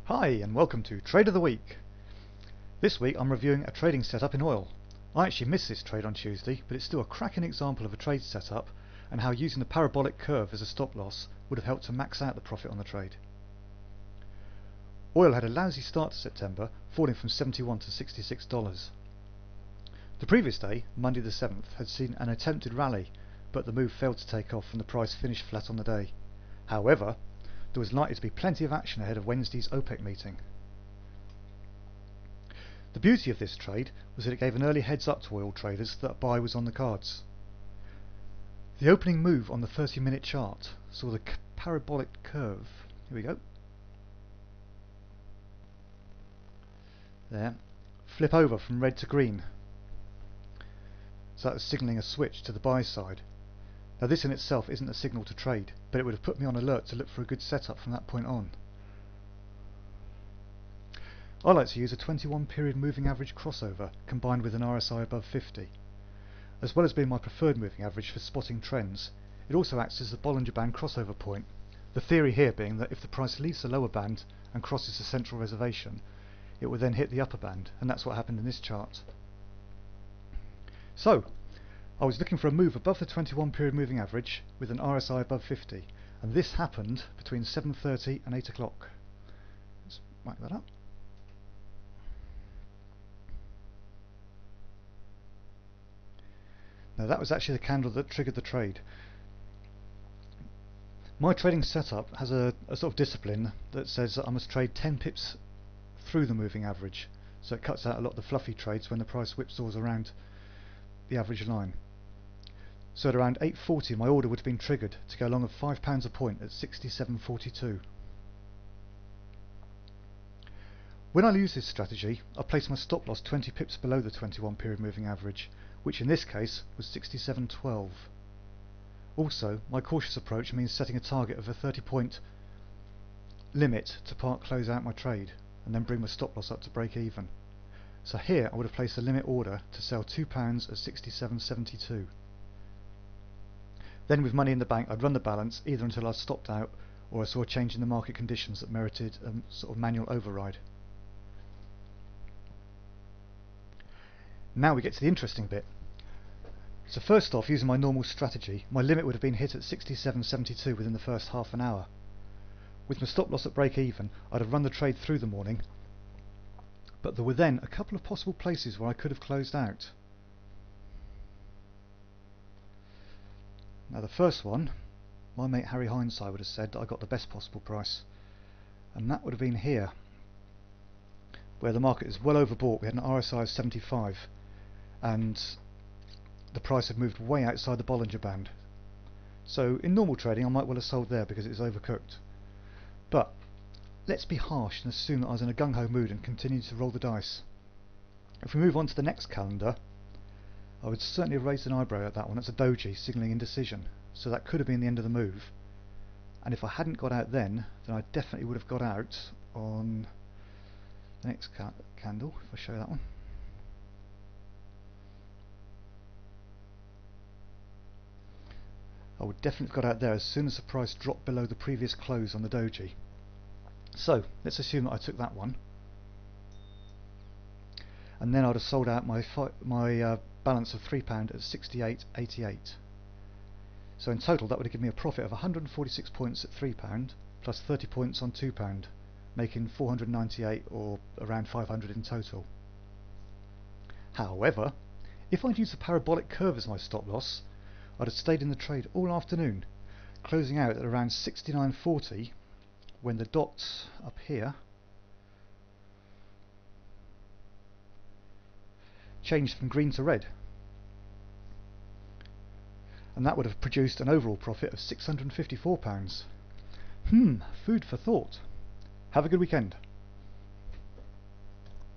Hi and welcome to Trade of the Week. This week I'm reviewing a trading setup in oil. I actually missed this trade on Tuesday, but it's still a cracking example of a trade setup and how using the parabolic curve as a stop loss would have helped to max out the profit on the trade. Oil had a lousy start to September, falling from $71 to $66. The previous day, Monday the 7th, had seen an attempted rally, but the move failed to take off and the price finished flat on the day. However, there was likely to be plenty of action ahead of Wednesday's OPEC meeting. The beauty of this trade was that it gave an early heads up to oil traders that a buy was on the cards. The opening move on the 30-minute chart saw the parabolic curve, here we go, there, flip over from red to green. So that was signalling a switch to the buy side. Now this in itself isn't a signal to trade, but it would have put me on alert to look for a good setup from that point on. I like to use a 21 period moving average crossover combined with an RSI above 50. As well as being my preferred moving average for spotting trends, it also acts as the Bollinger Band crossover point, the theory here being that if the price leaves the lower band and crosses the central reservation, it will then hit the upper band, and that's what happened in this chart. So, I was looking for a move above the 21 period moving average with an RSI above 50, and this happened between 7:30 and 8 o'clock. Let's mark that up. Now that was actually the candle that triggered the trade. My trading setup has a sort of discipline that says that I must trade 10 pips through the moving average, so it cuts out a lot of the fluffy trades when the price whipsaws around the average line. So at around 8:40 my order would have been triggered to go long of £5 a point at 67.42. When I use this strategy, I place my stop loss 20 pips below the 21 period moving average, which in this case was 67.12. Also, my cautious approach means setting a target of a 30-point limit to part close out my trade and then bring my stop loss up to break even. So here I would have placed a limit order to sell £2 at 67.72. Then with money in the bank I'd run the balance either until I stopped out or I saw a change in the market conditions that merited a sort of manual override. Now we get to the interesting bit. So first off, using my normal strategy, my limit would have been hit at 67.72 within the first half an hour. With my stop loss at break even, I'd have run the trade through the morning, but there were then a couple of possible places where I could have closed out. Now the first one, my mate Trader Hindsight would have said that I got the best possible price, and that would have been here, where the market is well overbought. We had an RSI of 75 and the price had moved way outside the Bollinger Band. So in normal trading I might well have sold there because it was overcooked. But let's be harsh and assume that I was in a gung-ho mood and continued to roll the dice. If we move on to the next calendar, I would certainly have raised an eyebrow at that one. That's a doji signalling indecision, so that could have been the end of the move. And if I hadn't got out then I definitely would have got out on the next candle, if I show that one. I would definitely have got out there as soon as the price dropped below the previous close on the doji. So let's assume that I took that one, and then I'd have sold out my balance of £3 at 68.88. So in total that would have given me a profit of 146 points at £3 plus 30 points on £2, making 498 or around 500 in total. However, if I'd used the parabolic curve as my stop loss, I'd have stayed in the trade all afternoon, closing out at around 69.40 when the dots up here changed from green to red, and that would have produced an overall profit of £654. Food for thought. Have a good weekend.